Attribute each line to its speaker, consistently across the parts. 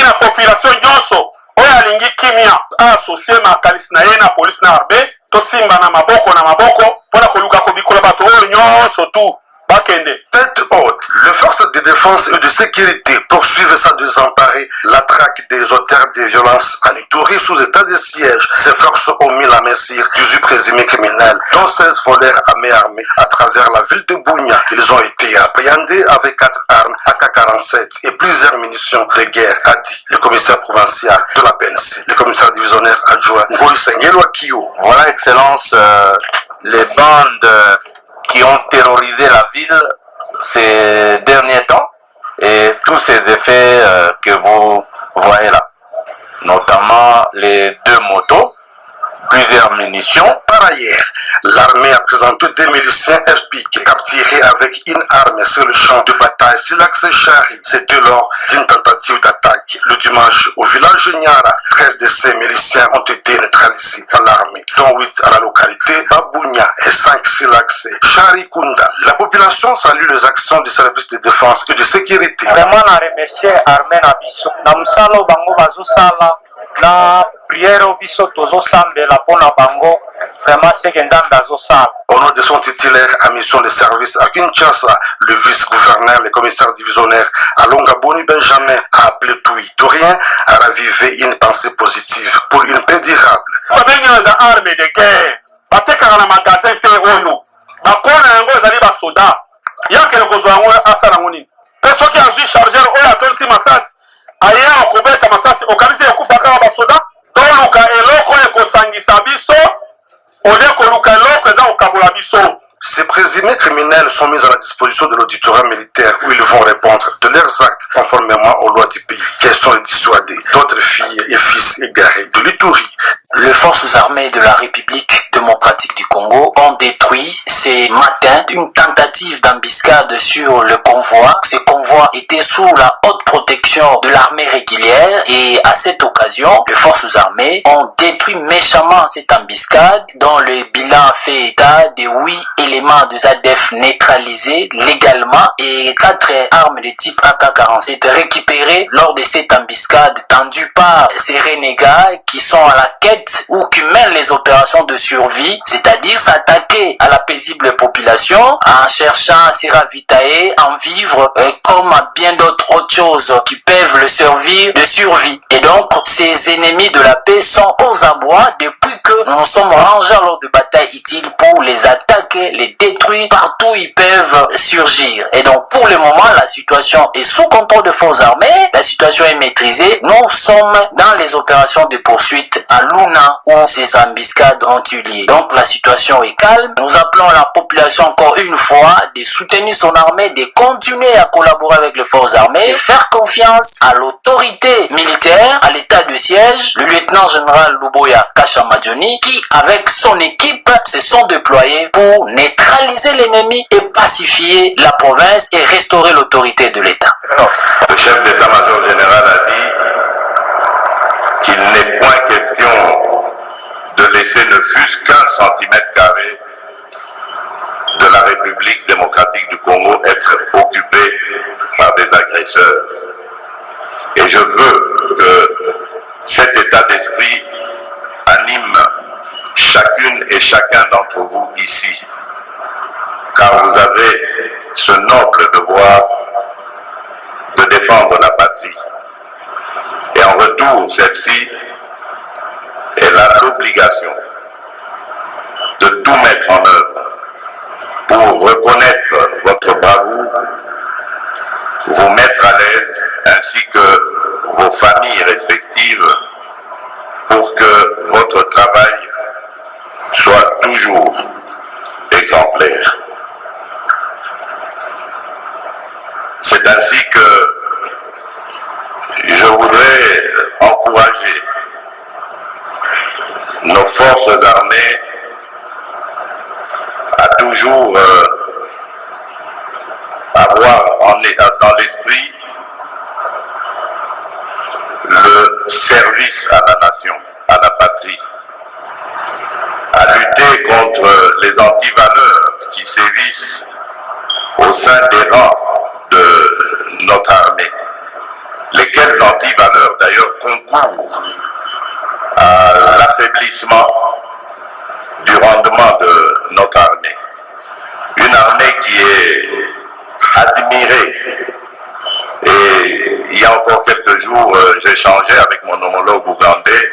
Speaker 1: mingi na population nyonso oyo alingi kimia asocie makalisi na ye na polisi na arbe tosimba na maboko mpona koluka kobikola bato oyo nyonso tu bakende.
Speaker 2: Tête haute, les forces de défense et de sécurité poursuivent sans désemparer la traque des auteurs de violences en Ituri sous état de siège. Ces forces ont mis la main sur 18 présumés criminels, dont 16 voleurs à main armée à travers la ville de Bunia. Ils ont été appréhendés avec 4 armes AK-47 et plusieurs munitions de guerre, a dit le commissaire provincial de la PNC, le commissaire divisionnaire adjoint Ngoï Sengelo Akio.
Speaker 3: Voilà, Excellence, les bandes qui ont terrorisé la ville ces derniers temps et tous ces effets que vous voyez là, notamment les 2 motos, plusieurs munitions.
Speaker 2: Par ailleurs, l'armée a présenté 2 miliciens FPK capturés avec une arme sur le champ de bataille sur l'axe Chari. C'était lors d'une tentative d'attaque le dimanche au village Nyara. 13 de ces miliciens ont été neutralisés par l'armée, dont 8 à la localité Babounia et 5 sur l'axe Chari Kunda. La population salue les actions des services de défense et de sécurité.
Speaker 4: Vraiment, on remercie l'armée na musalo bango bazosala na prière biso tozosambela pona bango vraiment c'est que nzambe azosala.
Speaker 2: Au nom de son titulaire à mission de service à Kinshasa, le vice-gouverneur, le commissaire divisionnaire Alonga Boni Benjamin a appelé tout Iturien à raviver une pensée positive pour une paix durable.
Speaker 1: Babenga arme de guerre batekaka na magasin te oyo bakona yango ezali basoda yakele kozwa yango asala yango nini mpe soki azwi chargeur oyo atondisi masasi aye akobeta masasi okanisi ekufa kaka basoda toluka eloko ekosangisa biso olie koluka eloko eza kokabola biso.
Speaker 2: Ces présumés criminels sont mis à la disposition de l'auditorat militaire où ils vont répondre de leurs actes conformément aux lois du pays. Question de dissuader d'autres filles et fils égarés de l'Ituri.
Speaker 5: Les forces armées de la République démocratique du Congo ont détruit ce matin une tentative d'embuscade sur le convoi. Ce convoi était sous la haute protection de l'armée régulière et à cette occasion, les forces armées ont détruit méchamment cette embuscade dont le bilan fait état de 8 éléments de ZADF neutralisés légalement et 4 armes de type AK-47 récupérées lors de cette embuscade tendue par ces renégats qui sont à la quête ou qui mènent les opérations de survie, c'est-à-dire s'attaquer à la paisible population en cherchant à se ravitailler, en vivre comme à bien d'autres autres choses qui peuvent le servir de survie. Et donc, ces ennemis de la paix sont aux abois depuis que nous sommes rangés lors de batailles utiles pour les attaquer, les détruire partout où ils peuvent surgir. Et donc, pour le moment, la situation est sous contrôle de forces armées, la situation est maîtrisée. Nous sommes dans les opérations de poursuite à Luna où ces embuscades ont eu lieu. Donc, la situation est calme. Nous appelons la population encore une fois de soutenir son armée, de continuer à collaborer avec les forces armées, de faire confiance à l'autorité militaire, à l'état de siège, le lieutenant général Luboya Kashamadjoni, qui, avec son équipe, se sont déployés pour neutraliser l'ennemi et pacifier la province et restaurer l'autorité de l'État.
Speaker 3: Le chef d'état-major général a dit qu'il n'est point question de laisser ne fût-ce qu'un centimètre carré de la République démocratique du Congo être occupé par des agresseurs. Et je veux que cet état d'esprit anime chacune et chacun d'entre vous ici, car vous avez ce noble devoir de défendre la patrie. Et en retour, celle-ci, elle a l'obligation de tout mettre en œuvre pour reconnaître votre bravoure, vous mettre à l'aise, ainsi que vos familles respectives, pour que votre travail soit toujours exemplaire. C'est ainsi que je voudrais encourager nos forces armées à toujours avoir dans l'esprit le service à la nation, à la patrie, à lutter contre les antivaleurs qui sévissent au sein des rangs de notre armée, lesquelles antivaleurs admiré. Et il y a encore quelques jours, j'ai échangé avec mon homologue ougandais.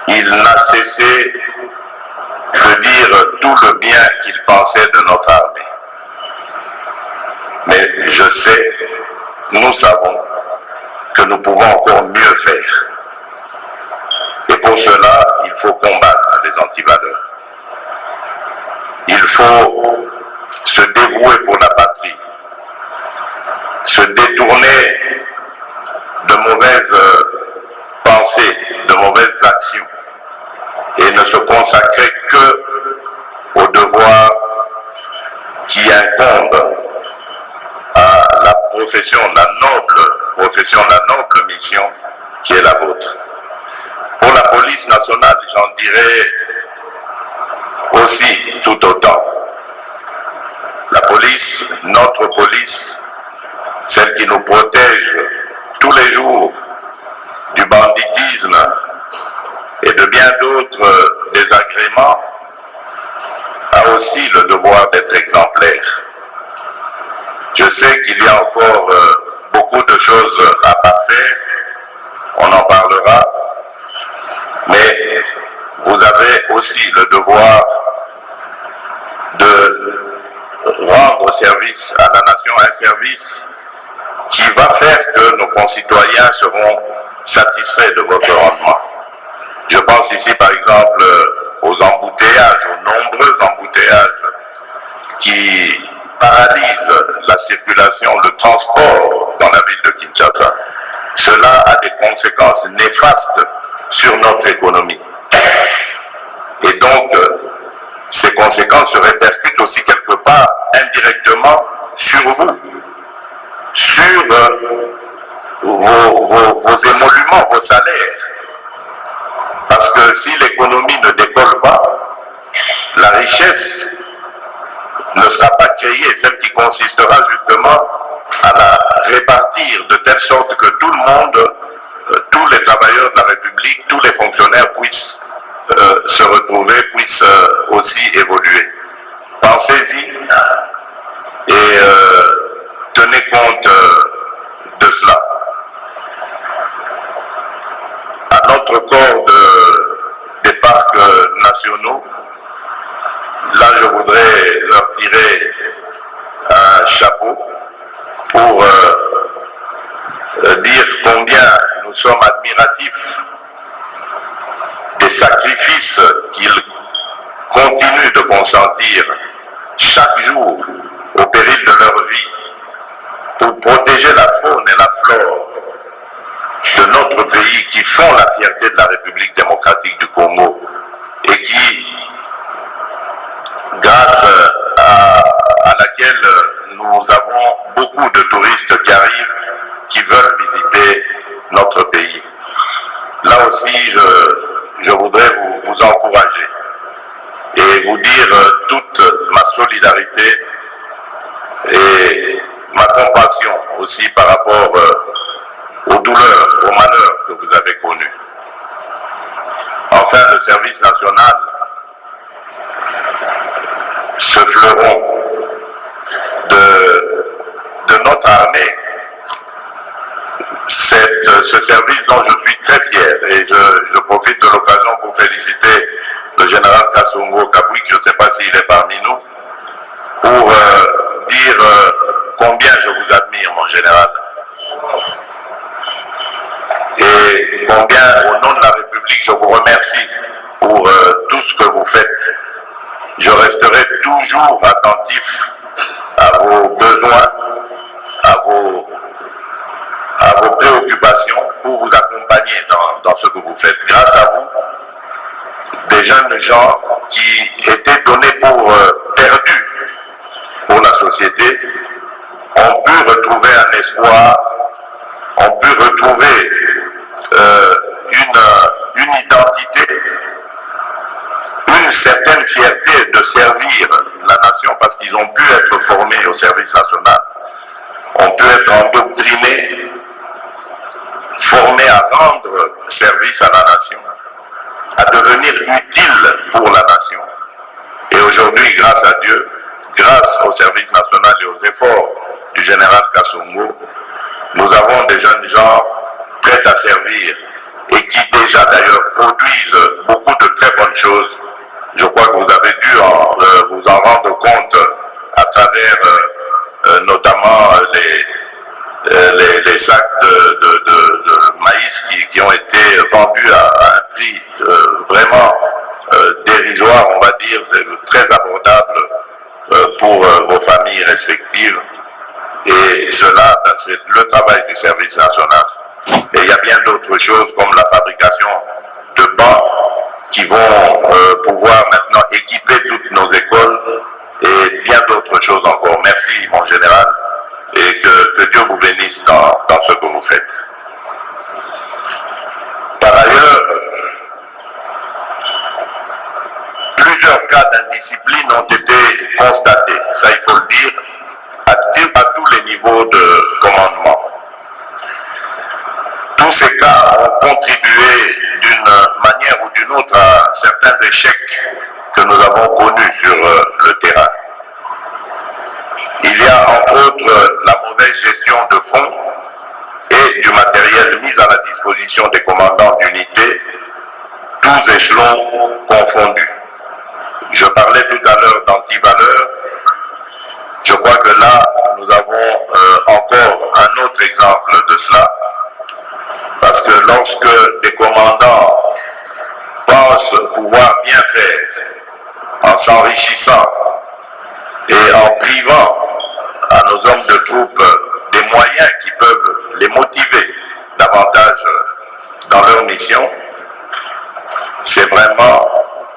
Speaker 3: Il n'a cessé de dire tout le bien qu'il pensait de notre armée. Mais je sais, nous savons que nous pouvons encore mieux faire. Et pour cela, il faut combattre les antivaleurs. Il faut se dévouer pour la patrie, se détourner de mauvaises pensées, de mauvaises actions, et ne se consacrer que au devoir qui incombe à la profession, la noble mission qui est la vôtre. Pour la police nationale, j'en dirais aussi tout autant. La police, notre police, celle qui nous protège tous les jours du banditisme et de bien d'autres désagréments, a aussi le devoir d'être exemplaire. Je sais qu'il y a encore beaucoup de choses à parfaire, on en parlera, mais vous avez aussi le devoir de rendre service à la nation, un service qui va faire que nos concitoyens seront satisfaits de votre rendement. Je pense ici par exemple aux embouteillages, aux nombreux embouteillages qui paralysent la circulation, le transport dans la ville de Kinshasa. Cela a des conséquences néfastes sur notre économie. Et donc, ces conséquences se répercutent aussi quelque part indirectement sur vous, sur vos émoluments, vos salaires. Parce que si l'économie ne décolle pas, la richesse ne sera pas créée, celle qui consistera justement à la répartir de telle sorte que tout le monde, tous les travailleurs de la République, tous les fonctionnaires puissent se retrouver, puissent aussi évoluer. Pensez-y et tenez compte de cela. À notre corps des parcs nationaux, là je voudrais leur tirer un chapeau pour dire combien nous sommes admiratifs des sacrifices qu'ils continuent de consentir chaque jour au péril de leur vie pour protéger la faune et la flore de notre pays qui font la fierté de la République démocratique du Congo et qui, grâce à laquelle nous avons beaucoup de touristes qui arrivent, qui veulent visiter notre pays. Là aussi, je voudrais vous encourager et vous dire toute ma solidarité et ma compassion aussi par rapport aux douleurs, aux malheurs que vous avez connus. Enfin, le service national, ce fleuron de notre armée, ce service dont je suis très fier, et je profite de l'occasion pour féliciter le général Kassongo Kabouik, je ne sais pas s'il est parmi nous, pour dire combien je vous admire, mon général, et combien, au nom de la République, je vous remercie pour tout ce que vous faites. Je resterai toujours attentif à vos besoins, à vos préoccupations pour vous accompagner dans ce que vous faites. Grâce à vous, des jeunes gens qui étaient donnés pour perdus pour la société ont pu retrouver un espoir, ont pu retrouver une identité, une certaine fierté de servir la nation parce qu'ils ont pu être formés au service national, ont pu être endoctrinés, formés à rendre service à la nation, à devenir utiles pour la nation. Et aujourd'hui, grâce à Dieu, grâce au service national et aux efforts du général Kassongo, nous avons des jeunes gens prêts à servir et qui déjà d'ailleurs produisent beaucoup de très bonnes choses. Je crois que vous avez dû vous en rendre compte à travers notamment les sacs de maïs qui ont été vendus à un prix vraiment dérisoire, on va dire, très abordable pour vos familles respectives. Et cela, c'est le travail du service national. Et il y a bien d'autres choses comme la fabrication de bancs qui vont pouvoir maintenant équiper toutes nos écoles et bien d'autres choses encore. Merci mon général et que Dieu vous bénisse dans ce que vous faites. Par ailleurs, plusieurs cas d'indiscipline ont été constatés, ça il faut le dire, à tous les niveaux de commandement. Tous ces cas ont contribué d'une manière ou d'une autre à certains échecs que nous avons connus sur le terrain. Il y a entre autres la mauvaise gestion de fonds et du matériel mis à la disposition des commandants d'unités, tous échelons confondus. Je parlais tout à l'heure d'antivaleurs. Je crois que là, nous avons encore un autre exemple de cela. Parce que lorsque des commandants pensent pouvoir bien faire en s'enrichissant et en privant à nos hommes de troupes des moyens qui peuvent les motiver davantage dans leur mission, c'est vraiment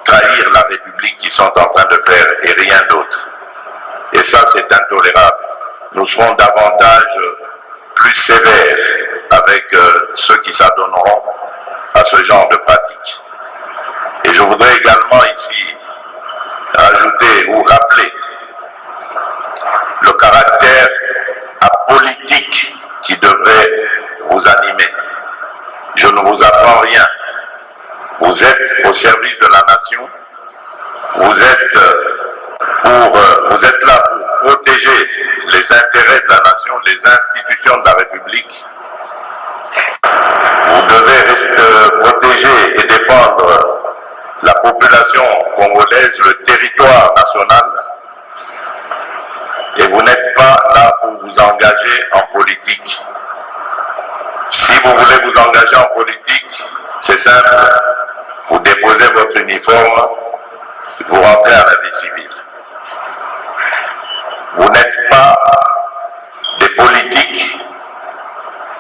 Speaker 3: trahir la République qu'ils sont en train de faire et rien d'autre. Et ça, c'est intolérable. Nous serons davantage plus sévères avec ceux qui s'adonneront à ce genre de pratique. Et je voudrais également ici ajouter ou rappeler le caractère apolitique qui devrait vous animer. Je ne vous apprends rien. Vous êtes au service de la nation. Vous êtes là pour protéger les intérêts de la nation, les institutions de la République. Vous devez protéger et défendre la population congolaise, le territoire national. Et vous n'êtes pas là pour vous engager en politique. Si vous voulez vous engager en politique, c'est simple. Vous déposez votre uniforme, vous rentrez à la vie civile. Vous n'êtes pas des politiques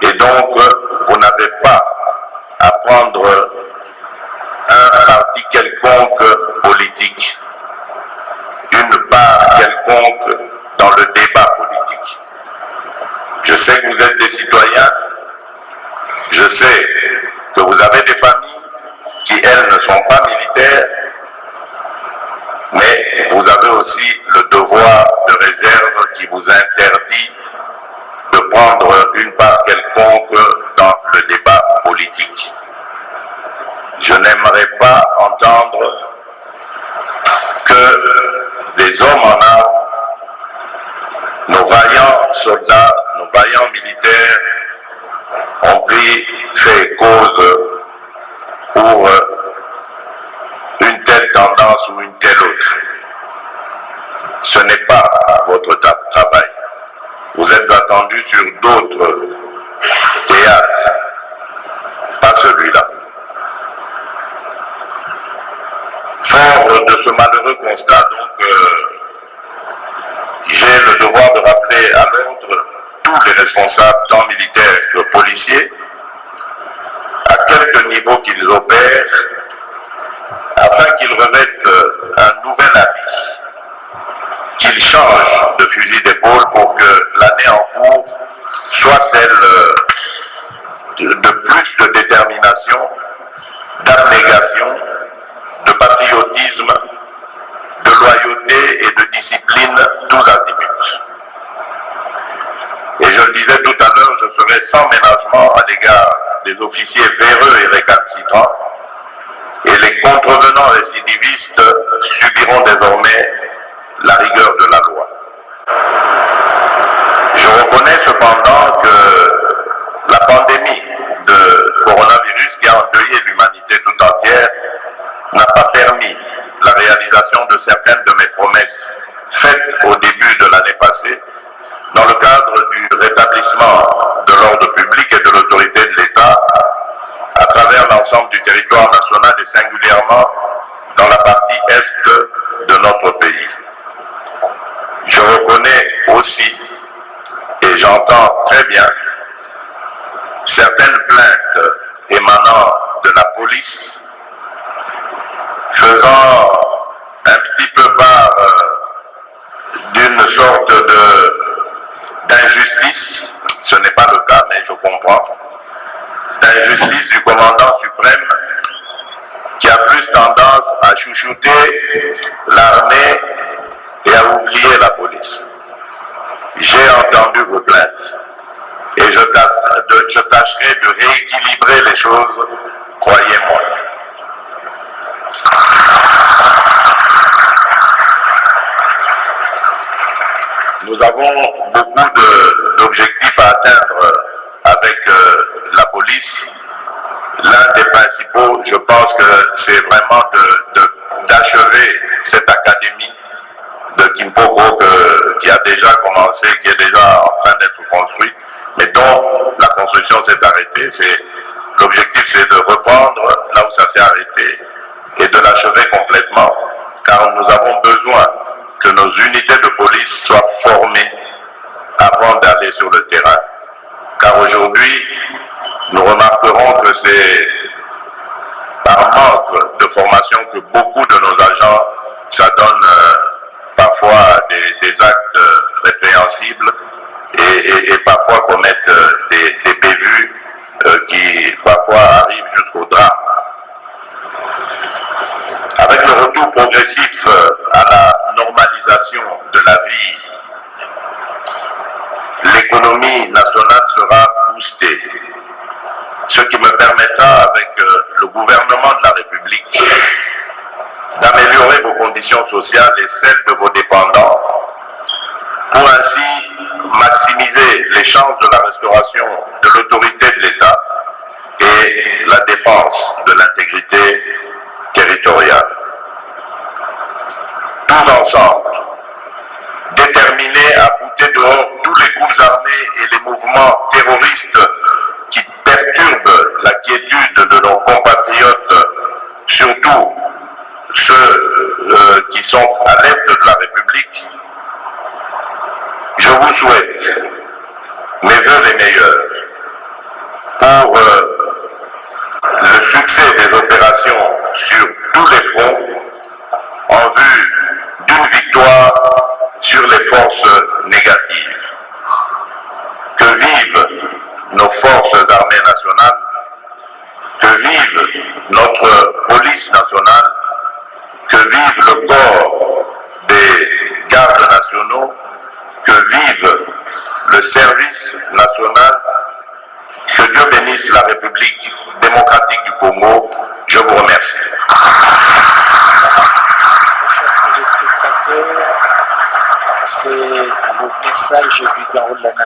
Speaker 3: et donc vous n'avez pas à prendre un parti quelconque politique, une part quelconque dans le débat politique. Je sais que vous êtes des citoyens, je sais que vous avez des familles qui, elles, ne sont pas militaires, mais vous avez aussi le devoir de réserve qui vous interdit de prendre une part quelconque dans le débat politique. Je n'aimerais pas entendre que des hommes en armes, nos vaillants soldats, nos vaillants militaires, ont pris fait et cause pour une telle tendance ou une telle autre. Ce n'est pas votre travail. Vous êtes attendus sur d'autres théâtres, pas celui-là. Fort de ce malheureux constat, donc, j'ai le devoir de rappeler à l'ordre tous les responsables, tant militaires que policiers, à quelque niveau qu'ils opèrent, afin qu'ils revêtent un nouvel habit, qu'ils changent de fusil d'épaule pour que l'année en cours soit celle de plus de détermination, d'abnégation, de patriotisme, de loyauté et de discipline tous azimuts. Et je le disais tout à l'heure, je serai sans ménagement à l'égard des officiers véreux et récalcitrants, et les contrevenants récidivistes subiront désormais la rigueur de la loi. reconnais cependant que la pandémie de coronavirus qui a endeuillé l'humanité tout entière n'a pas permis la réalisation de certaines de mes promesses faites au début de l'année passée dans le cadre du rétablissement de l'ordre public et de l'autorité de l'État à travers l'ensemble du territoire national et singulièrement dans la partie est de notre pays. Je reconnais aussi et j'entends très bien certaines plaintes émanant de la police faisant un petit peu part d'une sorte d'injustice, ce n'est pas le cas mais je comprends, d'injustice du commandant suprême qui a plus tendance à chouchouter l'armée et à oublier la police. J'ai entendu vos plaintes et je tâcherai de rééquilibrer les choses, croyez-moi. Nous avons beaucoup d'objectifs à atteindre avec la police. L'un des principaux, je pense que c'est vraiment d'achever cette académie de Kimpoko qui a déjà commencé, qui est déjà en train d'être construite, mais dont la construction s'est arrêtée. L'objectif, c'est de reprendre là où ça s'est arrêté et de l'achever complètement, car nous avons besoin que nos unités de police soient formées avant d'aller sur le terrain. Car aujourd'hui, nous remarquerons que c'est par manque de formation que beaucoup de nos agents s'adonnent parfois des actes répréhensibles et parfois commettent des bévues qui parfois arrivent jusqu'au drame. Avec le retour progressif à la normalisation de la vie, l'économie nationale sera boostée, ce qui me permettra, avec le gouvernement de la République, d'améliorer vos conditions sociales et celles de vos dépendants, pour ainsi maximiser les chances de la restauration de l'autorité de l'État et la défense de l'intégrité territoriale. Tous ensemble, déterminés à bouter dehors tous les groupes armés et les mouvements terroristes qui perturbent la quiétude de nos compatriotes, surtout ceux qui sont à l'est de la République, je vous souhaite mes vœux les meilleurs pour le succès des opérations sur tous les fronts en vue d'une victoire sur les forces négatives. Que vivent nos forces armées nationales, que vive notre police nationale, que vive le corps des gardes nationaux, que vive le service national, que Dieu bénisse la République démocratique du Congo. Je vous remercie.
Speaker 6: C'est le message du Garou de la